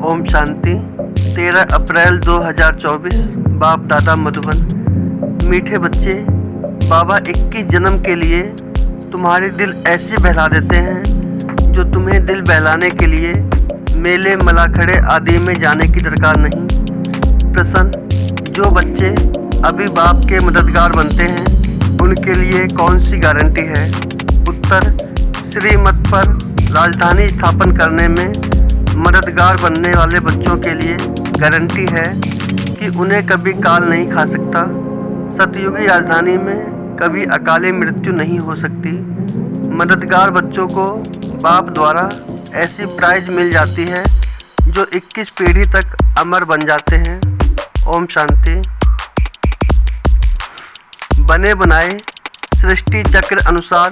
ओम शांति। 13 अप्रैल 2024। बाप दादा मधुबन। मीठे बच्चे, बाबा 21 जन्म के लिए तुम्हारे दिल ऐसे बहला देते हैं जो तुम्हें दिल बहलाने के लिए मेले मलाखड़े आदि में जाने की दरकार नहीं। प्रश्न, जो बच्चे अभी बाप के मददगार बनते हैं उनके लिए कौन सी गारंटी है? उत्तर, श्रीमत पर राजधानी स्थापन करने में मददगार बनने वाले बच्चों के लिए गारंटी है कि उन्हें कभी काल नहीं खा सकता। सतयुगी राजधानी में कभी अकाले मृत्यु नहीं हो सकती। मददगार बच्चों को बाप द्वारा ऐसी प्राइज मिल जाती है जो 21 पीढ़ी तक अमर बन जाते हैं। ओम शांति। बने बनाए सृष्टि चक्र अनुसार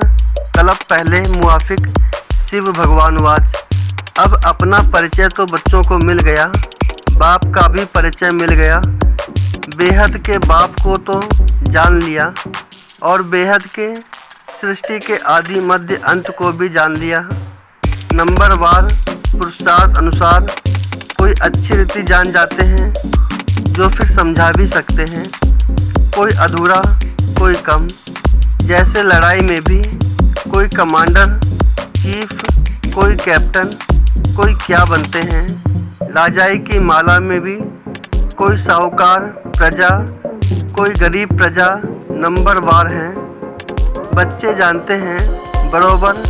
कल्प पहले मुआफिक शिव भगवानवाच। अब अपना परिचय तो बच्चों को मिल गया, बाप का भी परिचय मिल गया। बेहद के बाप को तो जान लिया और बेहद के सृष्टि के आदि मध्य अंत को भी जान लिया। नंबरवार पुरुषार्थ अनुसार कोई अच्छी रीति जान जाते हैं जो फिर समझा भी सकते हैं, कोई अधूरा कोई कम। जैसे लड़ाई में भी कोई कमांडर चीफ, कोई कैप्टन, कोई क्या बनते हैं। राजाई की माला में भी कोई साहूकार प्रजा, कोई गरीब प्रजा नंबरवार हैं। बच्चे जानते हैं बरोबर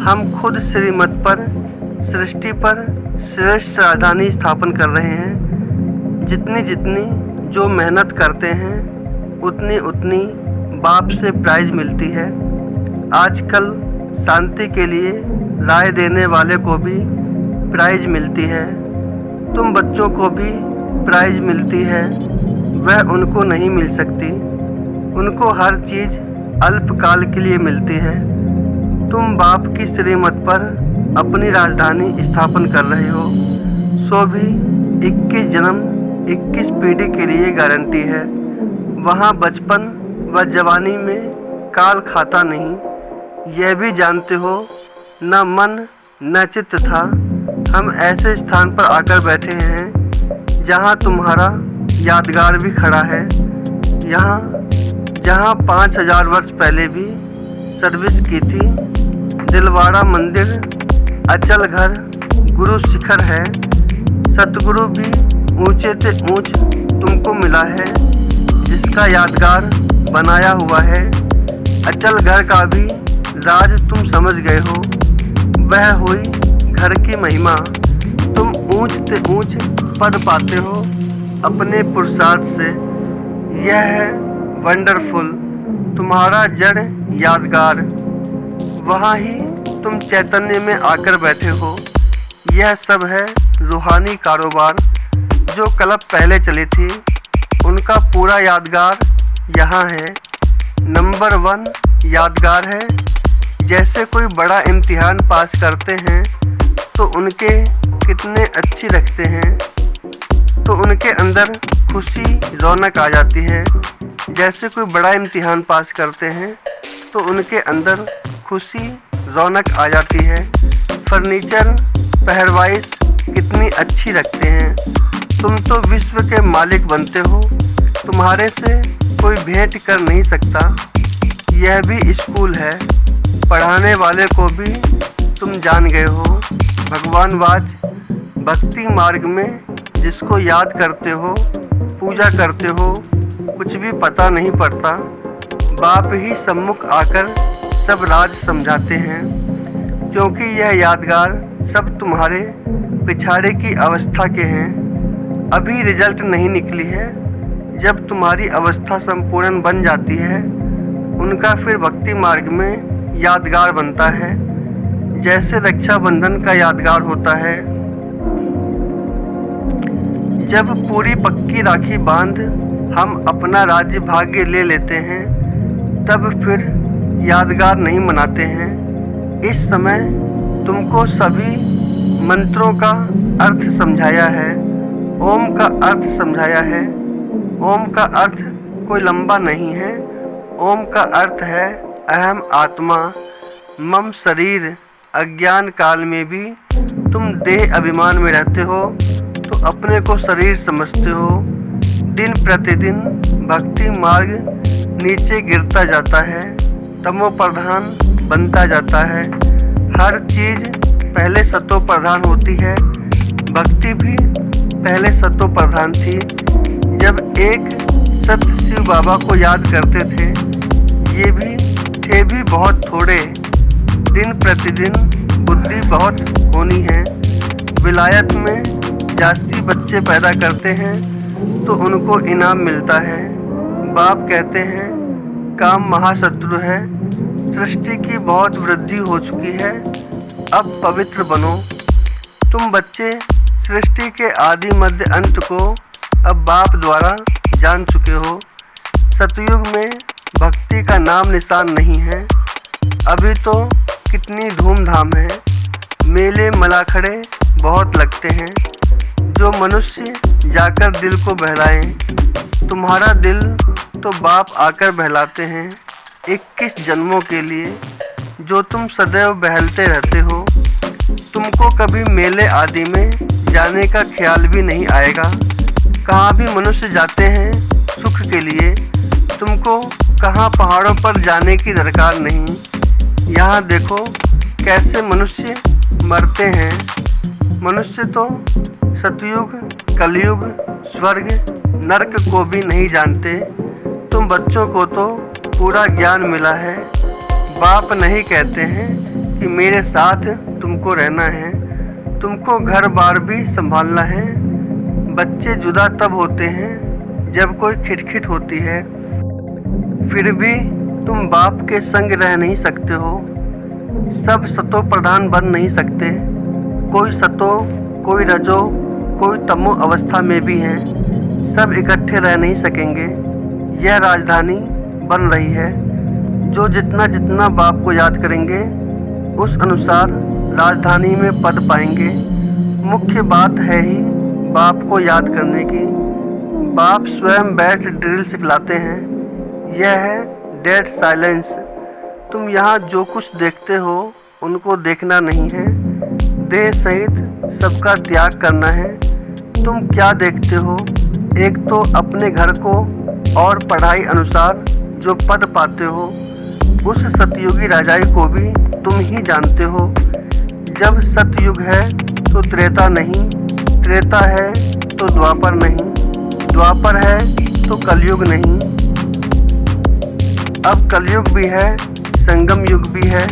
हम खुद श्रीमत पर सृष्टि पर श्रेष्ठ राजधानी स्थापन कर रहे हैं। जितनी जितनी जो मेहनत करते हैं उतनी उतनी बाप से प्राइज मिलती है। आजकल शांति के लिए राय देने वाले को भी प्राइज मिलती है। तुम बच्चों को भी प्राइज मिलती है, वह उनको नहीं मिल सकती। उनको हर चीज़ अल्पकाल के लिए मिलती है। तुम बाप की श्रीमत पर अपनी राजधानी स्थापन कर रहे हो, सो भी 21 जन्म 21 पीढ़ी के लिए गारंटी है। वहाँ बचपन व जवानी में काल खाता नहीं, यह भी जानते हो। न मन न चित्त था। हम ऐसे स्थान पर आकर बैठे हैं जहाँ तुम्हारा यादगार भी खड़ा है। जहाँ 5000 वर्ष पहले भी सर्विस की थी। दिलवाड़ा मंदिर, अचल घर, गुरु शिखर है। सतगुरु भी ऊंचे से ऊंच तुमको मिला है, जिसका यादगार बनाया हुआ है। अचल घर का भी राज तुम समझ गए हो, वह हुई घर की महिमा। तुम ऊंच से ऊंच पद पाते हो अपने पुरुषार्थ से। यह है वंडरफुल तुम्हारा जड़ यादगार। वहाँ ही तुम चैतन्य में आकर बैठे हो। यह सब है रूहानी कारोबार जो कल्प पहले चली थी, उनका पूरा यादगार यहाँ है। नंबर 1 यादगार है। जैसे कोई बड़ा इम्तिहान पास करते हैं तो उनके कितने अच्छी रखते हैं, तो उनके अंदर खुशी रौनक आ जाती है। जैसे कोई बड़ा इम्तिहान पास करते हैं तो उनके अंदर खुशी रौनक आ जाती है। फर्नीचर पहरवाइश कितनी अच्छी रखते हैं। तुम तो विश्व के मालिक बनते हो, तुम्हारे से कोई भेंट कर नहीं सकता। यह भी स्कूल है, पढ़ाने वाले को भी तुम जान गए हो। भगवानवाच भक्ति मार्ग में जिसको याद करते हो, पूजा करते हो, कुछ भी पता नहीं पड़ता। बाप ही सम्मुख आकर सब राज समझाते हैं, क्योंकि यह यादगार सब तुम्हारे पिछाड़े की अवस्था के हैं। अभी रिजल्ट नहीं निकली है। जब तुम्हारी अवस्था संपूर्ण बन जाती है, उनका फिर भक्ति मार्ग में यादगार बनता है। जैसे रक्षाबंधन का यादगार होता है। जब पूरी पक्की राखी बांध हम अपना राज्य भाग्य ले लेते हैं, तब फिर यादगार नहीं मनाते हैं। इस समय तुमको सभी मंत्रों का अर्थ समझाया है, ओम का अर्थ समझाया है। ओम का अर्थ कोई लंबा नहीं है। ओम का अर्थ है अहम आत्मा, मम शरीर। अज्ञान काल में भी तुम देह अभिमान में रहते हो तो अपने को शरीर समझते हो। दिन प्रतिदिन भक्ति मार्ग नीचे गिरता जाता है, तमो प्रधान बनता जाता है। हर चीज पहले सतो प्रधान होती है, भक्ति भी पहले सतो प्रधान थी। जब एक सत्य शिव बाबा को याद करते थे, ये भी थे भी बहुत थोड़े। दिन प्रतिदिन बुद्धि बहुत होनी है। विलायत में जाति बच्चे पैदा करते हैं तो उनको इनाम मिलता है। बाप कहते हैं काम महाशत्रु है, सृष्टि की बहुत वृद्धि हो चुकी है, अब पवित्र बनो। तुम बच्चे सृष्टि के आदि मध्य अंत को अब बाप द्वारा जान चुके हो। सतयुग में भक्ति का नाम निशान नहीं है। अभी तो कितनी धूमधाम है, मेले मलाखड़े बहुत लगते हैं, जो मनुष्य जाकर दिल को बहलाएं। तुम्हारा दिल तो बाप आकर बहलाते हैं 21 जन्मों के लिए, जो तुम सदैव बहलते रहते हो। तुमको कभी मेले आदि में जाने का ख्याल भी नहीं आएगा। कहाँ भी मनुष्य जाते हैं सुख के लिए, तुमको कहाँ पहाड़ों पर जाने की दरकार नहीं। यहाँ देखो कैसे मनुष्य मरते हैं। मनुष्य तो सतयुग, कलयुग, स्वर्ग, नरक को भी नहीं जानते। तुम बच्चों को तो पूरा ज्ञान मिला है। बाप नहीं कहते हैं कि मेरे साथ तुमको रहना है, तुमको घर बार भी संभालना है। बच्चे जुदा तब होते हैं जब कोई खिटखिट होती है, फिर भी तुम बाप के संग रह नहीं सकते हो। सब सतो प्रधान बन नहीं सकते, कोई सतो, कोई रजो, कोई तमो अवस्था में भी हैं। सब इकट्ठे रह नहीं सकेंगे। यह राजधानी बन रही है। जो जितना जितना बाप को याद करेंगे उस अनुसार राजधानी में पद पाएंगे। मुख्य बात है ही बाप को याद करने की। बाप स्वयं बैठ ड्रिल सिखलाते हैं। यह है डेड साइलेंस। तुम यहाँ जो कुछ देखते हो उनको देखना नहीं है, देह सहित सबका त्याग करना है। तुम क्या देखते हो? एक तो अपने घर को और पढ़ाई अनुसार जो पद पाते हो, उस सतयुगी राजाई को भी तुम ही जानते हो। जब सतयुग है तो त्रेता नहीं, त्रेता है तो द्वापर नहीं, द्वापर है तो कलयुग नहीं। अब कलयुग भी है, संगम युग भी है।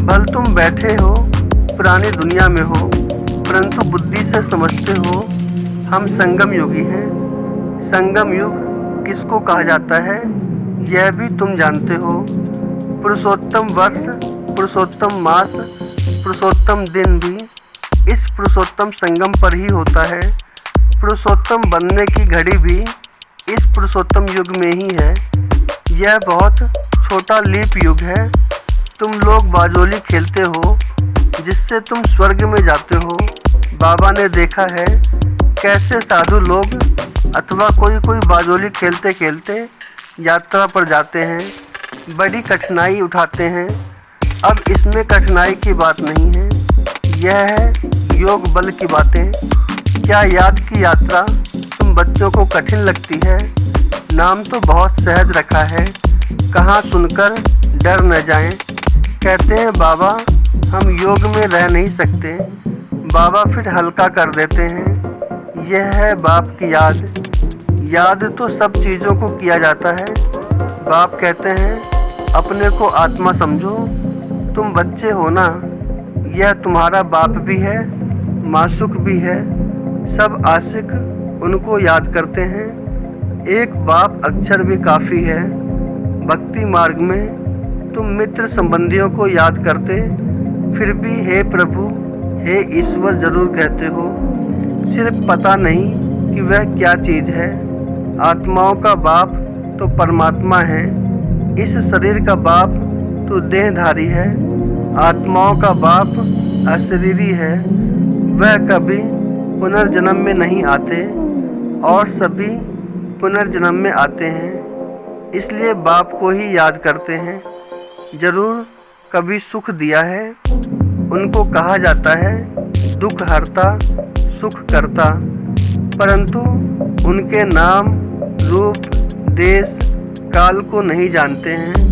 भल तुम बैठे हो पुरानी दुनिया में हो, परंतु बुद्धि से समझते हो हम संगम युगी हैं। संगम युग किसको कहा जाता है यह भी तुम जानते हो। पुरुषोत्तम वर्ष, पुरुषोत्तम मास, पुरुषोत्तम दिन भी इस पुरुषोत्तम संगम पर ही होता है। पुरुषोत्तम बनने की घड़ी भी इस पुरुषोत्तम युग में ही है। यह बहुत छोटा लीप युग है। तुम लोग बाजोली खेलते हो जिससे तुम स्वर्ग में जाते हो। बाबा ने देखा है कैसे साधु लोग अथवा कोई बाजोली खेलते खेलते यात्रा पर जाते हैं, बड़ी कठिनाई उठाते हैं। अब इसमें कठिनाई की बात नहीं है, यह है योग बल की बातें। क्या याद की यात्रा तुम बच्चों को कठिन लगती है? नाम तो बहुत सहज रखा है, कहाँ सुनकर डर न जाएं। कहते हैं बाबा हम योग में रह नहीं सकते, बाबा फिर हल्का कर देते हैं। यह है बाप की याद। याद तो सब चीज़ों को किया जाता है। बाप कहते हैं अपने को आत्मा समझो, तुम बच्चे हो ना। यह तुम्हारा बाप भी है, मासुक भी है। सब आशिक उनको याद करते हैं। एक बाप अक्षर भी काफ़ी है। भक्ति मार्ग में तुम मित्र संबंधियों को याद करते फिर भी हे प्रभु, हे ईश्वर जरूर कहते हो। सिर्फ पता नहीं कि वह क्या चीज़ है। आत्माओं का बाप तो परमात्मा है, इस शरीर का बाप तो देहधारी है। आत्माओं का बाप अशरीरी है, वह कभी पुनर्जन्म में नहीं आते और सभी पुनर्जन्म में आते हैं, इसलिए बाप को ही याद करते हैं। जरूर कभी सुख दिया है। उनको कहा जाता है दुख हरता सुख करता, परंतु उनके नाम रूप देश काल को नहीं जानते हैं।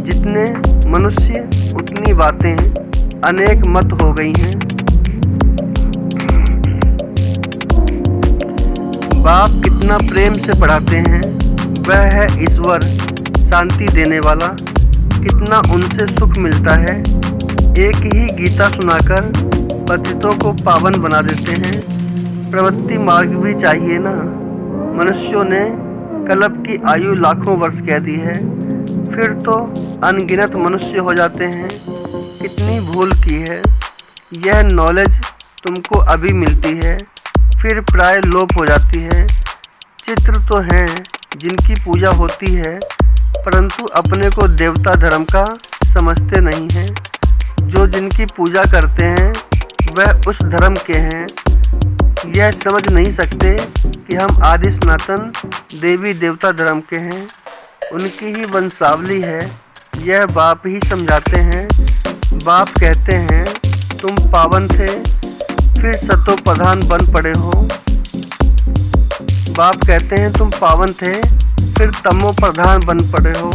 जितने मनुष्य उतनी बातें, अनेक मत हो गई हैं। बाप कितना प्रेम से पढ़ाते हैं, वह है ईश्वर शांति देने वाला। कितना उनसे सुख मिलता है, एक ही गीता सुनाकर पतितों को पावन बना देते हैं। प्रवृत्ति मार्ग भी चाहिए ना। मनुष्यों ने कल्प की आयु लाखों वर्ष कह दी है, फिर तो अनगिनत मनुष्य हो जाते हैं। कितनी भूल की है। यह नॉलेज तुमको अभी मिलती है, फिर प्राय लोप हो जाती है। चित्र तो हैं जिनकी पूजा होती है, परंतु अपने को देवता धर्म का समझते नहीं हैं। जो जिनकी पूजा करते हैं वह उस धर्म के हैं। यह समझ नहीं सकते कि हम आदि सनातन देवी देवता धर्म के हैं, उनकी ही वंशावली है। यह बाप ही समझाते हैं। बाप कहते हैं तुम पावन थे, फिर सतो प्रधान बन पड़े हो। बाप कहते हैं तुम पावन थे, फिर तमो प्रधान बन पड़े हो।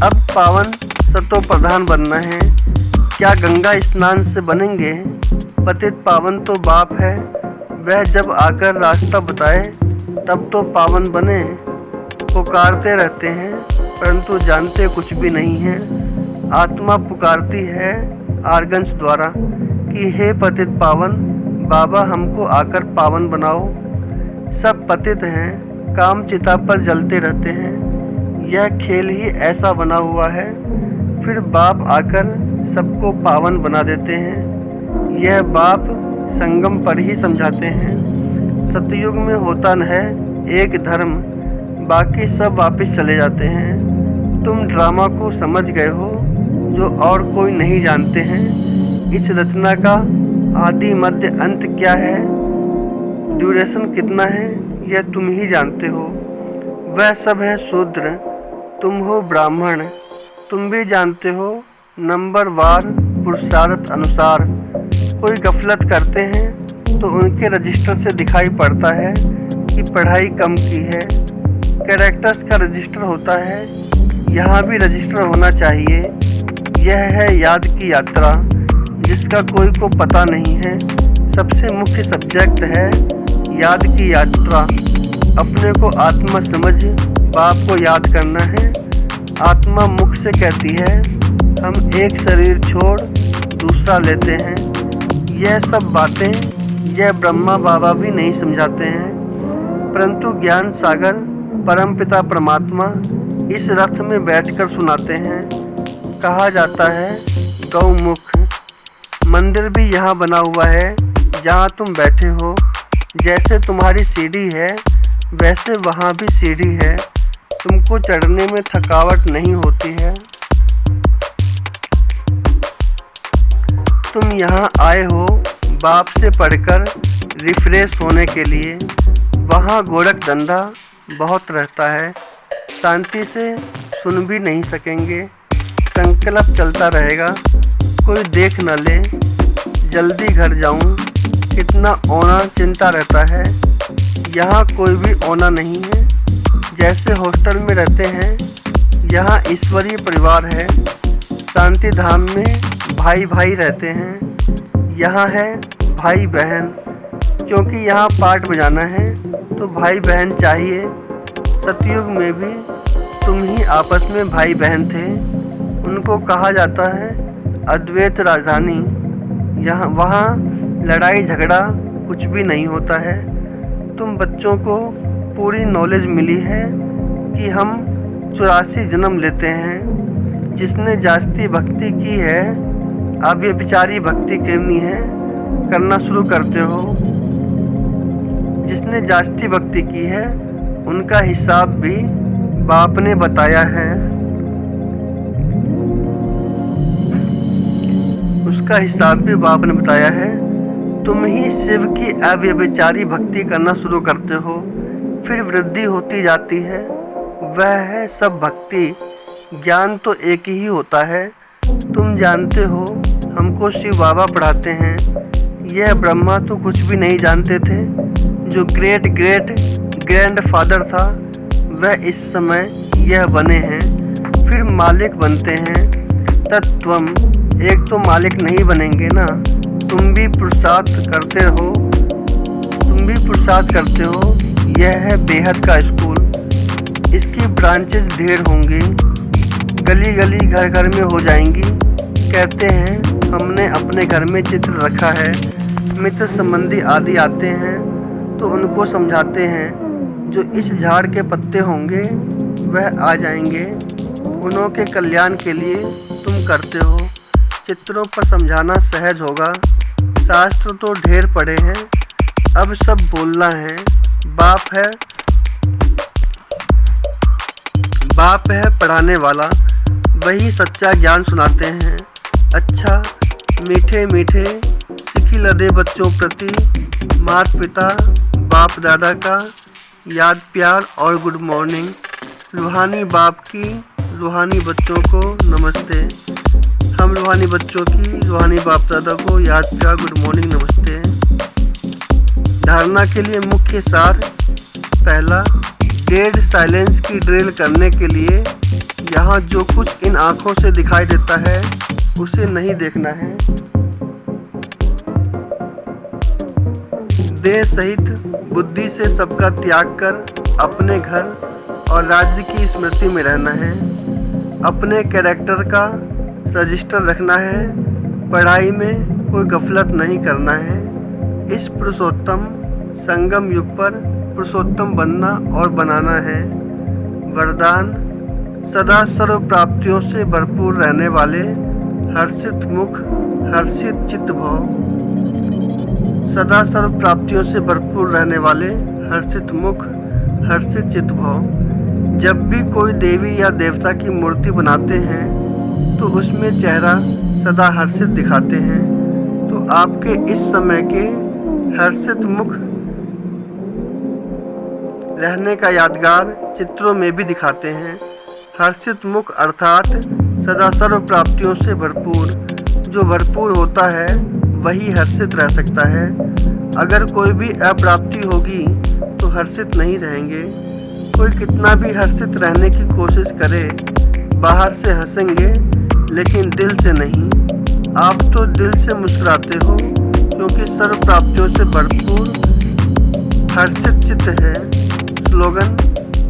अब पावन सतो प्रधान बनना है। क्या गंगा स्नान से बनेंगे? पतित पावन तो बाप है, वह जब आकर रास्ता बताए तब तो पावन बने। पुकारते रहते हैं परंतु जानते कुछ भी नहीं हैं। आत्मा पुकारती है आर्गन्स द्वारा कि हे पतित पावन बाबा, हमको आकर पावन बनाओ। सब पतित हैं, काम चिता पर जलते रहते हैं। यह खेल ही ऐसा बना हुआ है। फिर बाप आकर सबको पावन बना देते हैं। यह बाप संगम पर ही समझाते हैं। सतयुग में होता न है एक धर्म, बाकी सब वापस चले जाते हैं। तुम ड्रामा को समझ गए हो जो और कोई नहीं जानते हैं। इस रचना का आदि मध्य अंत क्या है, ड्यूरेशन कितना है, यह तुम ही जानते हो। वह सब है शूद्र, तुम हो ब्राह्मण। तुम भी जानते हो नंबर वार पुरुषार्थ अनुसार। कोई गफलत करते हैं तो उनके रजिस्टर से दिखाई पड़ता है कि पढ़ाई कम की है। कैरेक्टर्स का रजिस्टर होता है, यहाँ भी रजिस्टर होना चाहिए। यह है याद की यात्रा, जिसका कोई को पता नहीं है। सबसे मुख्य सब्जेक्ट है याद की यात्रा। अपने को आत्मा समझ बाप को याद करना है। आत्मा मुख से कहती है हम एक शरीर छोड़ दूसरा लेते हैं। यह सब बातें यह ब्रह्मा बाबा भी नहीं समझाते हैं, परंतु ज्ञान सागर परमपिता परमात्मा इस रथ में बैठकर सुनाते हैं। कहा जाता है गौमुख। मंदिर भी यहाँ बना हुआ है जहाँ तुम बैठे हो। जैसे तुम्हारी सीढ़ी है वैसे वहाँ भी सीढ़ी है। तुमको चढ़ने में थकावट नहीं होती है। तुम यहाँ आए हो बाप से पढ़कर रिफ्रेश होने के लिए। वहाँ गोरख धंधा बहुत रहता है, शांति से सुन भी नहीं सकेंगे। संकल्प चलता रहेगा, कोई देख न ले। जल्दी घर जाऊं, कितना ओना चिंता रहता है। यहाँ कोई भी ओना नहीं है। जैसे हॉस्टल में रहते हैं, यहाँ ईश्वरीय परिवार है। शांति धाम में भाई भाई रहते हैं। यहाँ है भाई बहन, क्योंकि यहाँ पार्ट बजाना है तो भाई बहन चाहिए। सतयुग में भी तुम ही आपस में भाई बहन थे। उनको कहा जाता है अद्वैत राजधानी। यहाँ वहाँ लड़ाई झगड़ा कुछ भी नहीं होता है। तुम बच्चों को पूरी नॉलेज मिली है कि हम 84 जन्म लेते हैं। जिसने जास्ती भक्ति की है, अब ये बेचारी भक्ति करनी है, करना शुरू करते हो। जिसने जास्ती भक्ति की है उनका हिसाब भी बाप ने बताया है। उसका हिसाब भी बाप ने बताया है। तुम ही शिव की अव्यभिचारी भक्ति करना शुरू करते हो, फिर वृद्धि होती जाती है। वह है सब भक्ति। ज्ञान तो एक ही होता है। तुम जानते हो हमको शिव बाबा पढ़ाते हैं। यह ब्रह्मा तो कुछ भी नहीं जानते थे। जो ग्रेट ग्रेट ग्रैंडफादर था वह इस समय यह बने हैं, फिर मालिक बनते हैं। तत्वम एक तो मालिक नहीं बनेंगे ना। तुम भी पुरुषार्थ करते हो। यह है बेहद का स्कूल। इसकी ब्रांचेस ढेर होंगी, गली गली घर घर में हो जाएंगी। कहते हैं हमने अपने घर में चित्र रखा है। मित्र संबंधी आदि आते हैं तो उनको समझाते हैं। जो इस झाड़ के पत्ते होंगे वह आ जाएंगे। उन्हों के कल्याण के लिए तुम करते हो। चित्रों पर समझाना सहज होगा। शास्त्र तो ढेर पढ़े हैं, अब सब बोलना है। बाप है पढ़ाने वाला, वही सच्चा ज्ञान सुनाते हैं। अच्छा मीठे मीठे सिखी लदे बच्चों प्रति माता पिता बाप दादा का याद प्यार और गुड मॉर्निंग। रूहानी बाप की रूहानी बच्चों को नमस्ते। हम रूहानी बच्चों की रूहानी बाप दादा को याद प्यार गुड मॉर्निंग नमस्ते। धारणा के लिए मुख्य सार। पहला, डेड साइलेंस की ड्रिल करने के लिए यहाँ जो कुछ इन आँखों से दिखाई देता है उसे नहीं देखना है। देह सहित बुद्धि से सबका त्याग कर अपने घर और राज्य की स्मृति में रहना है। अपने कैरेक्टर का रजिस्टर रखना है। पढ़ाई में कोई गफलत नहीं करना है। इस पुरुषोत्तम संगम युग पर पुरुषोत्तम बनना और बनाना है। वरदान, सदा सर्व प्राप्तियों से भरपूर रहने वाले हर्षित मुख हर्षित चित्त भव। सदा सर्व प्राप्तियों से भरपूर रहने वाले हर्षित मुख हर्षित चित्त भव। जब भी कोई देवी या देवता की मूर्ति बनाते हैं तो उसमें चेहरा सदा हर्षित दिखाते हैं। तो आपके इस समय के हर्षित मुख रहने का यादगार चित्रों में भी दिखाते हैं। हर्षित मुख अर्थात सदा सर्व प्राप्तियों से भरपूर। जो भरपूर होता है वही हर्षित रह सकता है। अगर कोई भी अप्राप्ति होगी तो हर्षित नहीं रहेंगे। कोई कितना भी हर्षित रहने की कोशिश करे, बाहर से हंसेंगे लेकिन दिल से नहीं। आप तो दिल से मुस्कुराते हो क्योंकि सर्व प्राप्तियों से भरपूर हर्षित चित्त है। स्लोगन,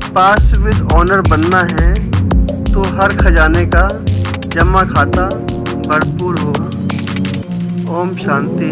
पास विद ऑनर बनना है तो हर खजाने का जमा खाता भरपूर हो। ओम शांति।